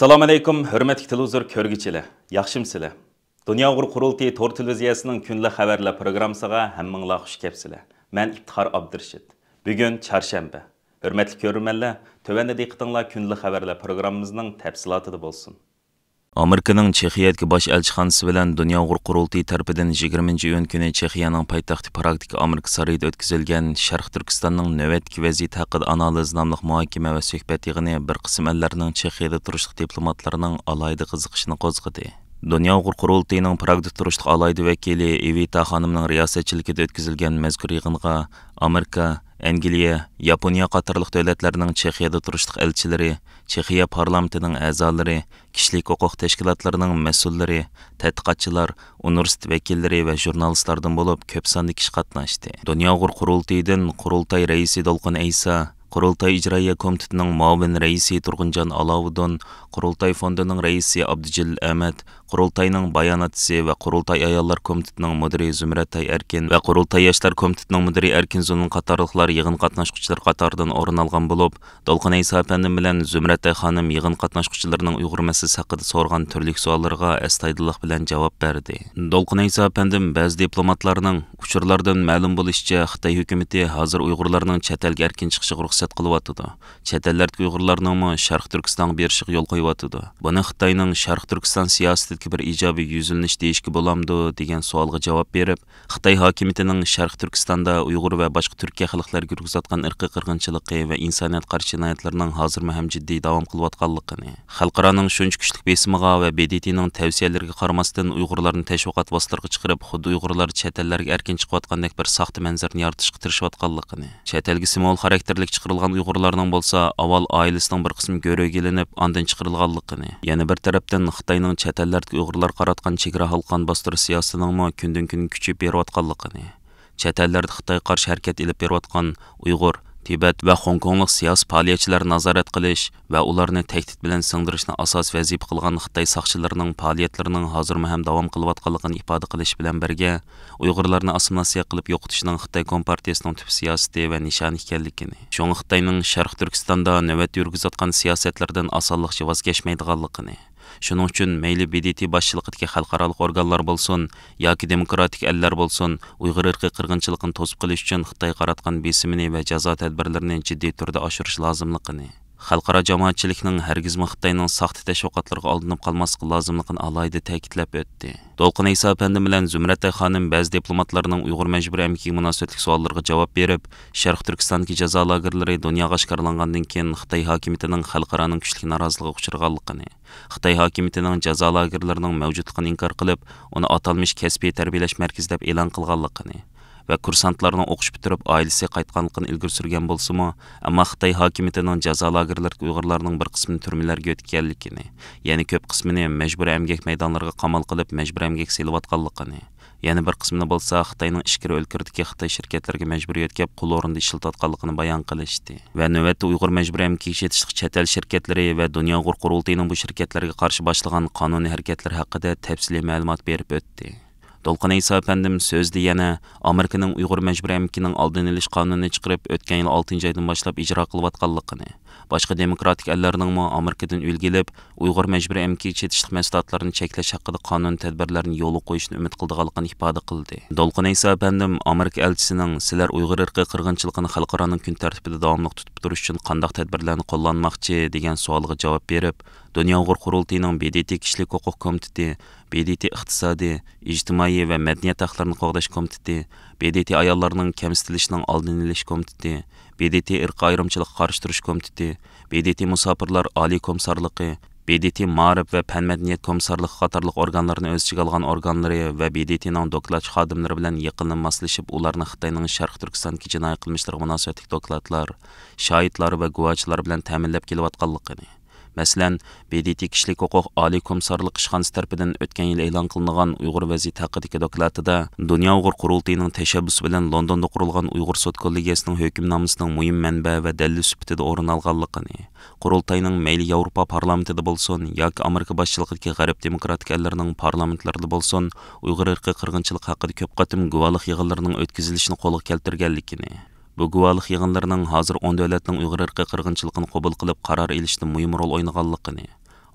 Assalomu alaykum, hurmatli televizor ko'rguvchilar. Yaxshimsizlar? Dunyo Uyg'ur qurultiyi to'r televiziyasining kunlik xabarlar programmasiga hammanglar xush kelibsizlar. Men İftixar Abdurshid. Bugun chorshanba. Hurmatli ko'ruvchilar, tövəndə diqqətinizlər kunlik xabarlar programmamızning tafsilotida bo'lsin. Amerikaning Chexiyadagi bosh elchixonasi bilan Dunyo Uyg'ur qurultiyi tarafidan 20-iyun kuni Chexiyaning poytaxti Pragdagi Amerika saroyida o'tkazilgan Sharq Turkistonning navbatdagi vaziyati haqida analiz nomli muhokama va suhbat yig'ini bir qism ellarning Chexiyada turishlik diplomatlarining alohida qiziqishini qo'zg'adi. Dunyo Uyg'ur qurultiyining Pragda turishlik alohida vakili Evita xonimning riyosatchiligida o'tkazilgan mazkur yig'inga Amerika, Angliya, Yaponiya qatorliq davlatlarning Chexiyada turishlik elchilari, Chexiya parlamentining a'zolari, kishilik huquq tashkilotlarining mas'ullari, tadqiqotchilar, universitet vakillari va jurnalistlardan bo'lib ko'p sonli kishi qatnashdi. Dunyo Uyg'ur qurultiyidan qurultay raisi Dolqin Aysa, Qurultay ijroiya komitetining muavin raisi Turg'unjon Alovuddin, Qurultay fondining raisi Abdujil Ahmad, Qurultayning bayonotchisi va Qurultay ayollar komitetining mudiri Zumratay Erkin va Qurultay yoshlar komitetining mudiri Erkin Zulun qatorliqlar yig'in qatnashuvchilari qatoridan o'rin olgan bo'lib, Dolqin Aysa apandim bilan Zumratay xonim yig'in qatnashuvchilarining Uyg'ur masalasi haqida so'rgan turli savollarga astoydillik bilan javob berdi. Dolqin Aysa apandim ba'zi diplomatlarning uchurlardan ma'lum bo'lishicha, Xitoy hukumatı hozir Uyg'urlarning chet elga erkin chiqishiga ruxsat qilyapti. Chet ellardagi Uyg'urlarning Sharq Turkistonga berishiga yo'l qo'yyapti. Buni Xitoyning Sharq Turkiston siyosatidagi bir ijobiy yuzilinish deyishga bo'lamdi degan savolga javob berib, Xitoy hokimiyatining Sharq Turkistonda Uyg'ur va boshqa Turkiya xalqlariga yurgizayotgan irqiy qirg'inchiligi va insoniyat qarshi jinoyatlarining hozirma ham jiddiy davom qilayotganligini, xalqaroning shuncha kuchli besimiga va BDTning tavsiyalariga qaramasdan Uyg'urlarni tashviqot vositalariga chiqarib, xuddi Uyg'urlar chet ellarga erkin chiqayotgandek bir soxta manzarni yaratishga tirishayotganligini, chet elga simvol xarakterlik chiqarilgan Uyg'urlarning bo'lsa, avval oilasining bir qismi go'raygilinib, ondan chiqarilganligini, yana bir tarafdan Xitoyning chet ellardagi Uyg'urlar qaratgan chegara halqon bostirish siyosatining kundan-kun kuchayib berayotganligini, chet ellarda Xitoy qarshi harakat ilib berayotgan Uyg'ur, Tibet va Hong Konglik siyosiy faoliyatchilar nazorat qilish va ularni tahdid bilan singdirishni asos vazifa qilgan Xitoy soqchilarining faoliyatlarining hozirma ham davom qilayotganligini ifoda qilish bilan birga, Uyg'urlarni assimilyatsiya qilib yo'qotishning Xitoy kompartiyasining tub siyosati va nishoni ekanligini, shunga Xitoyning Sharq Turkistonda navbat yurgizayotgan siyosatlardan osonlikcha voz kechmaydiganligini, shuning uchun mayli BDT boshchiligidagi xalqaro organlar bo'lsin yoki demokratik ellar bo'lsin, Uyg'ur irqiy qirg'inchiligini to'sib qilish uchun Xitoy qaratgan besimini va jazo tadbirlarini jiddiy turda oshirish lozimligini, xalqaro jamoatchilikning hargizmi Xitoyning soxta tashviqotlariga aldanib qolmaslik lozimligini alohida ta'kidlab o'tdi. Dolqin Aysa apandim bilan Zumratay xonim ba'zi diplomatlarning Uyg'ur majburiy amkiga munosabatli savollariga javob berib, Sharq Turkistondagi jazo lagerlari dunyoga oshkorlangandan keyin Xitoy hokimiyatining xalqaroning kuchli noroziligiga uchraganligini, Xitoy hokimiyatining jazo lagerlarining mavjudligini inkor qilib, uni atalmish kasbiy tarbiyalash markazi deb e'lon qilganligini va kursantlarning o'qish bitirib oilasi qaytganligini ilgari surgan bo'lsa-mu, ammo Xitoy hokimiyatining jazo lagerlariga Uyg'urlarning bir qismini turmalarga o'tganligini, ya'ni ko'p qismini majburiy emgak maydonlariga qamal qilib majburiy emgak selayotganligini, yana bir qismini bo'lsa Xitoyning ichkari o'lkirdagi Xitoy shirkatlariga majburiy yetkab qul o'rinda ishlatayotganligini bayon qilishdi. Va navbatda Uyg'ur majburiy emgak ishlatish chet el shirkatlari va Dunyo Uyg'ur qurultiyining bu shirkatlarga qarshi boshlagan qonuniy harakatlar haqida tafsiliy ma'lumot berib o'tdi. Dolqin Aysa apandim so'zda yana Amerikaning Uyg'ur majburiy emgakining oldini olish qonunini chiqarib o'tgan yil 6-oydan boshlab ijro qilayotganligini, boshqa demokratik ellarning Amerikadan ulgilib Uyg'ur majburiy emgak chetishlik mahsulotlarini cheklash haqida qonun tadbirlarini yo'lga qo'yishni umid qildiganligini ifoda qildi. Dolqin Aysa apandim Amerika elchisining sizlar Uyg'ur irqiy qirg'inchiligini xalqaroning kun tartibida davomli tutib turish uchun qanday tadbirlarni qo'llanmoqchi degan savolga javob berib, Dunyo Uyg'ur qurultiyining BDT kishilik huquq komiteti, BDT iqtisodiy, ijtimoiy va madaniyat haqlarini qo'g'dash komiteti, BDT ayollarning kamsitilishining oldini olish komiteti, BDT irqiy ayrimchilikka qarshi turish komiteti, BDT musofirlar oliy komissarligi, BDT ma'rif va fan madaniyat komissarligi qatorliq organlarni o'z ichiga olgan organlari va BDTning dokladchi xodimlari bilan yaqindan moslashib, ularni Xitoyning Sharq Turkistondagi jinoiy qilmishlariga munosabatli dokladlar, shohidlar va guvohchilar bilan ta'minlab kelayotganligini, masalan, BDT kishilik huquq oliy komissarlik ishxonasi tarafidan o'tgan yil e'lon qilingan Uyg'ur vaziyati haqidagi dokladida Dunyo Uyg'ur qurultiyining tashabbusi bilan Londonda qurilgan Uyg'ur sud kollegiyasining hukmnomasining muhim manba va dalil sifatida o'rin olganligini, qurultayning mayli Yevropa parlamentida bo'lsin yoki Amerika boshchiligidagi g'arb demokratik ellarning parlamentlarida bo'lsin, Uyg'ur irqiy qirg'inchilik haqida ko'p qatim guvohlik yig'inlarining o'tkazilishini qo'lga keltirganligini, bu guvohlik yig'inlarining hozir 10 davlatning Uyg'ur irqiy qirg'inchiligini qabul qilib qaror ilishda muhim rol o'ynaganligini,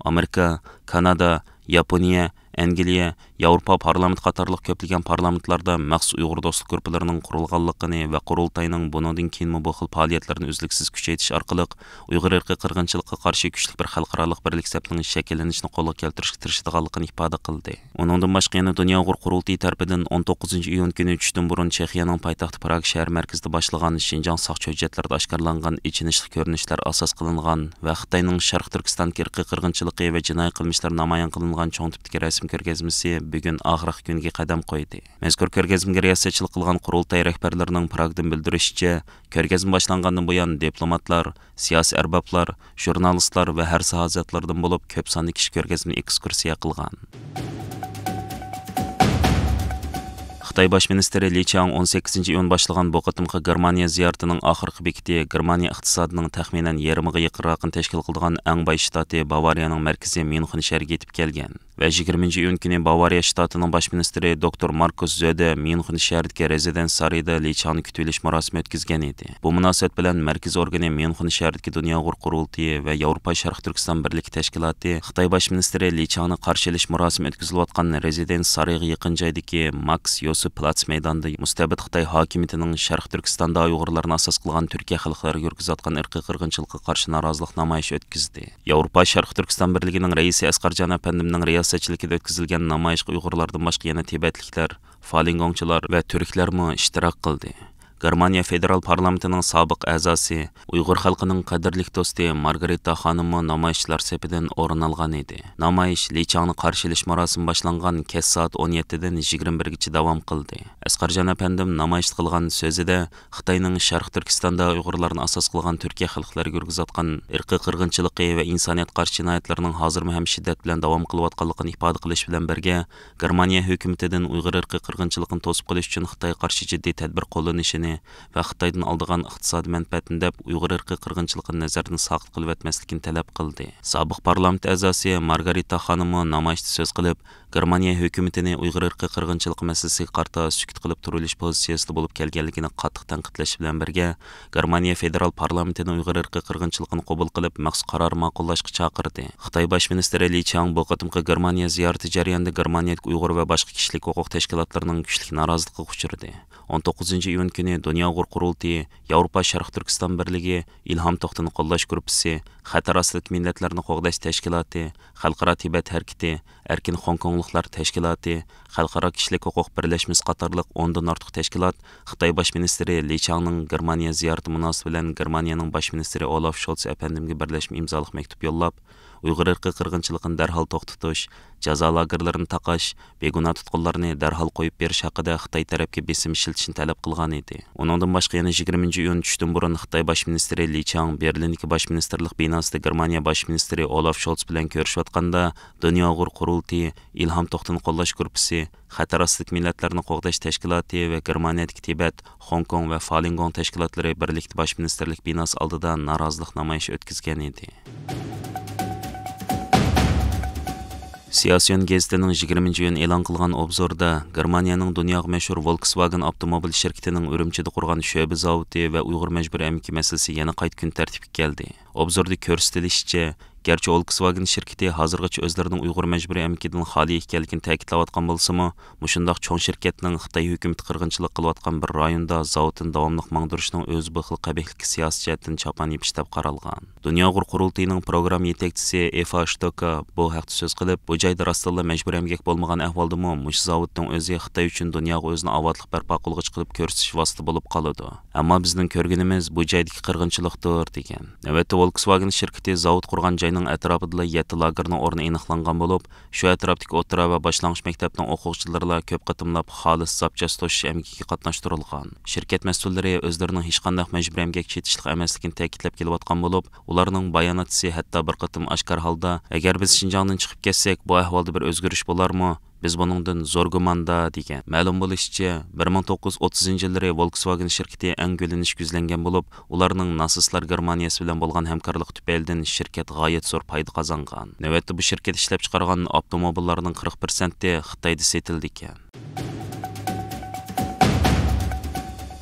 Amerika, Kanada, Yaponiya, Angliya, Yevropa parlament qatarlıq köplеген parlamentlarda məxsus Uyğur dostluq qruplarının qurulğanlığını və qurultayının bunundan keyinmi bu xil fəaliyyətlərini üzlüksüz küçəytiş arqılıq Uyğur irqi qırğınçılıqqa qarşı güclük bir xalqaralıq birlik səpinin şəkillenişini qo'lga keltirishga tirishadiganligini ifoda qildi. Uningdan boshqa yana Dunyo Uyğur qurultayi tarafidan 19 iyun kuni tushdan burun Chexiyaning poytaxti Praga shahar markazida boshlangan Şinjan saqchi hujjatlarida oshkorlangan ichinishli ko'rinishlar asos qilingan va Xitoyning Sharq Turkiston irqiy qirg'inchiligi va jinoiy qilmishlar namoyon qilingan cho'ng tipdagi rasm ko'rgazmasi bugun oxirgi kunga qadam qo'ydi. Mazkur ko'rgazmaga riyosatchilik qilgan qurultay rahbarlarining Pragdan bildirishicha, ko'rgazma boshlangandan buyon diplomatlar, siyosiy arboblar, jurnalistlar va har sohazatlardan bo'lib ko'p sonli kishi ko'rgazmani ekskursiya qilgan. Xitoy bosh ministri Li Qiang 18 iyun başlagan bu qitimqi Germaniya ziyaratining oxirgi bekiti Germaniya iqtisodining taxminan yarmiga yaqinroqini tashkil qilgan eng boy shtati Bavariyaning markazi Myunxen shahriga yetib kelgan. Ve 20 iyun kuni Bavariya shtatining bosh ministri Dr. Markus Söder Myunxen shahridagi rezidens sarayida Li Qiangni kutib olish marosimi o'tkazgan edi. Bu munosabat bilan markaz organi Myunxen shahridagi Dunyo Uyghur qurultayi va Yevropa Sharq Turkiston birligi tashkiloti Xitoy bosh ministri Li Qiangni qarshi olish marosimi o'tkazilayotgan rezidens sarayga yaqin joydagi Max Yosef Platz maydonida mustabid Xitoy hokimiyatining Sharq Turkistonda Uyg'urlarni asos qilgan Turkiya xalqlariga yurgizayotgan irqiy qirg'inchilikqa qarshi norozilik namoyishi o'tkazdi. Yevropa Sharq Turkiston birligining raisi Asqarjon apandimning riyosatchiligida o'tkazilgan namoyishga Uyg'urlardan boshqa yana Tibetliklar, Falun Gongchilar va turklarmi ishtirok qildi. Germaniya Federal Parlamentining sobiq a'zosi, Uyg'ur xalqining qadrlik do'sti Margarita xonimi namoyishchilar sepidan o'rin olgan edi. Namoyish Li Qiangni qarshi olish marosimi boshlangan kech soat 17 dan 21 gacha davom qildi. Asqarjon apandim namoyish qilgan so'zida Xitoyning Sharq Turkistonda Uyg'urlarni asos qilgan Turkiya xalqlariga yurgizayotgan irqiy qirg'inchiligi va insoniyat qarshi jinoyatlarining hozirmi ham shiddat bilan davom qilayotganligini ifoda qilish bilan birga, Germaniya hukumatidan Uyg'ur irqiy qirg'inchiligini to'sib qilish uchun Xitoy qarshi jiddiy tadbir qo'llanishini va Xitoydan oldigan iqtisodiy manfaatini deb Uyg'ur irqiy qirg'inchiligini nazardan saqit qilib o'tmaslikni talab qildi. Sobiq parlament a'zosi Margarita xonimi namoyishda so'z qilib, Germaniya hukumatini Uyg'ur irqiy qirg'inchiligi masalasiga qarta sukut qilib turilish pozitsiyasida bo'lib kelganligini qattiq tanqidlash bilan birga, Germaniya federal parlamentini Uyg'ur irqiy qirg'inchiligini qabul qilib maxsus qaror ma'qullashga chaqirdi. Xitoy bosh ministri Li Qiang bu qitimqi Germaniya ziyorati jarayonida Germaniyadagi Uyg'ur va boshqa kishilik huquq tashkilotlarining kuchli noroziligiga uchradi. 19 iyun kuni Dunyo Uyghur qurultayi, Yevropa Sharq Turkiston birligi, Ilhom To'xtini qo'llash gruppasi, Xatar ostidagi millatlarni qo'g'dash tashkiloti, Xalqaro Tibet harakati, Erkin Hong Kongliklar tashkiloti, Xalqaro kishilik huquq birlashmasi qatorliq 10 dan ortiq tashkilot Xitoy bosh ministri Li Qiangning Germaniya ziyarati munosabati bilan Germaniyaning bosh ministri Olaf Scholz apandimga birlashma imzoliq maktub yo'llab, Uyg'ur irqiy qirg'inchiligini darhol to'xtatish, jazo lagerlarini taqash, beguna tutqunlarni darhol qo'yib berish haqida Xitoy tarafga besim ishlatishni talab qilgan edi. Uningdan boshqa yana 20 iyun tushdan burun Xitoy bosh ministri Li Qiang Berlindagi bosh ministerlik binosida Germaniya bosh ministri Olaf Scholz bilan ko'rishayotganda Dunyo Uyghur qurultayi, Ilhom To'xtini qo'llash gruppasi, Xatar ostidagi millatlarni qo'g'dash tashkiloti va Germaniyadagi Tibet, Hong Kong va Falun Gong tashkilotlari birlikda bosh ministerlik binosi oldida norozilik namoyishi o'tkazgan edi. Siyosiyon gazetining 20 iyun e'lon qilgan obzorda Germaniyaning dunyoga mashhur Volkswagen avtomobil shirkatining Urumchida qurgan sho'ba zavodi va Uyg'ur majburiy emgak masalasi yana qayta kun tartibga keldi. Obzorda ko'rsatilishicha, garchi Volkswagen shirkati hozirgacha o'zlarining Uyg'ur majburiy emgakidan xoli ekanligini ta'kidlayotgan bo'lsa-mu, mushundaq cho'ng shirkatning Xitoy hukumati qirg'inchilik qilayotgan bir rayonda zavodni davomli mangdirishning o'zi bu xil qabihlik siyosiy jihatdan chapan yepish deb qaralgan. Dunyo Uyghur qurultayining program yetakchisi Eva Shtoka bu haqda so'z qilib, bu joyda rostilla majburiy emgak bo'lmagan ahvoldami, mush zavodning o'zi Xitoy uchun dunyoga o'zini avotliq barpo qilg'ich qilib ko'rsatish vosita bo'lib qoladi. Ammo bizning ko'rganimiz bu joydagi qirg'inchilikdir degan. Navbatda Volkswagen shirkati zavod qurgan joyning atrofida 7 lagerning o'rni aniqlangan bo'lib, shu atrofdagi o'rta va boshlang'ich maktabning o'quvchilari ko'p qatimlab xolis zapchast to'shish emgakiga qatnashtirilgan. Shirkat mas'ullari o'zlarining hech qanday majburiy emgak chetishlik emasligini ta'kidlab kelayotgan bo'lib, ularning bayonotchisi hatto bir qatim oshkor holda, agar biz Shinjongdan chiqib ketsak, bu ahvolda bir o'zgarish bo'larmi? Biz buningdan zo'r gumanda degan. Ma'lum bo'lishicha, 1930-yillari Volkswagen shirkati eng gulinish yuzlangan bo'lib, ularning nasistlar Germaniyasi bilan bo'lgan hamkorlik tufaylidan shirkat g'oyat zo'r foyda qozongan. Navbatda bu shirkat ishlab chiqargan avtomobillarning 40% Xitoyda sotildi ekan.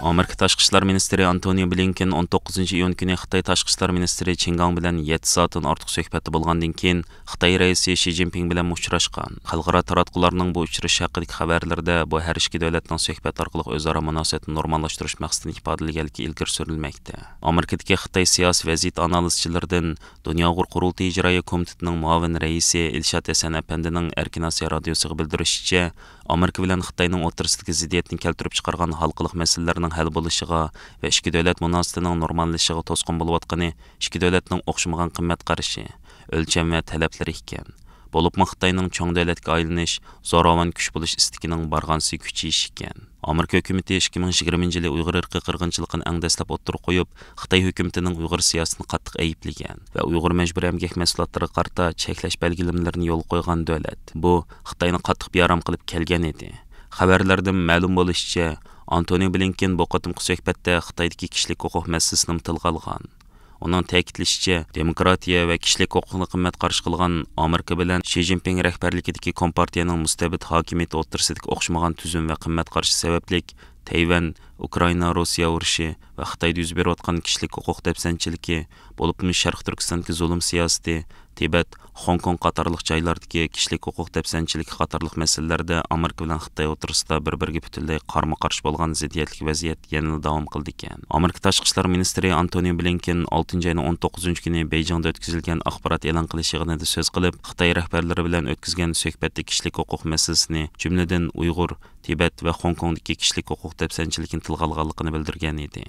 Amerika Tashqi ishlar ministri Antoni Blinken 19-iyun kuni Xitoy Tashqi ishlar ministri Qin Gang bilan 7 soatdan ortiq suhbatda bo'lgandan keyin Xitoy raisi Xi Jinping bilan uchrashgan. Xalqaro taratqularning bu uchrashish haqidagi xabarlarda bu har ikki davlatning suhbat orqali o'zaro munosabatni normallashtirish maqsadini ifodalanganligi ilgari surilmoqda. Amerikadagi Xitoy siyosiy vaziyat analizchilaridan Dunyo qurultiy ijroiya komitetining muavin raisi Ilshad Hasan apandining Erkin Osiyo radiosiga bildirishicha, Amerika bilan Xitoyning o'rtasidagi ziddiyatni keltirib chiqargan halqалық masalalarning hal bo'lishiga va ikki davlat munosabatining normallashishiga to'sqin bo'layotgani ikki davlatning o'xshamagan qimmat qarashi, o'lcham va talablari ekan. Bo'libmi Xitoyning cho'ng davlatga aylanish, zo'ravon kuch bo'lish istigining barg'ansi kuchayish ekan. Amerika hukumati 2020 yili Uyg'ur irqiy qirg'inchiligini eng dastlab o'ttirib qo'yib, Xitoy hukumatining Uyg'ur siyosatini qattiq ayiblagan va Uyg'ur majburiy emgak mahsulotlariga qarata cheklash belgilamalarini yo'l qo'ygan davlat. Bu Xitoyni qattiq beyaram qilib kelgan edi. Xabarlardan ma'lum bo'lishicha, Antoni Blinken bu qatimqi suhbatda Xitoydagi kishilik huquq masalasini tilga olgan. Onun ta'kidlashicha, demokratiya va kishilik huquqni qimmat qarshi qilgan Amerika bilan Xi Jinping rahbarligidagi Kompartiyaning mustabid hokimiyati o'rtasidagi o'xshamagan tuzum va qimmat qarashi sababli Tayvan, Ukraina, Rossiya urushi va Xitoyda yuz berayotgan kishilik huquq dafsanchiligi, bo'libmi Sharq Turkistondagi zulm siyosati, Tibet, Hong Kong qatorliq joylardagi kishilik huquq dafsanchiligi qatorliq masalalarda Amerika bilan Xitoy o'rtasida bir-biriga butunlay qarama-qarshi bo'lgan ziddiyatli vaziyat yana davom qildi ekan. Amerika Tashqi ishlar ministri Antoni Blinken 6-oyning 19-kuni Beyjingda o'tkazilgan axborot e'lon qilish yig'inida so'z qilib, Xitoy rahbarlari bilan o'tkazgan suhbatda kishilik huquq masalasini, jumladan Uyg'ur, Tibet va Hong Kongdagi kishilik huquq dafsanchiligini tilga olganligini bildirgan edi.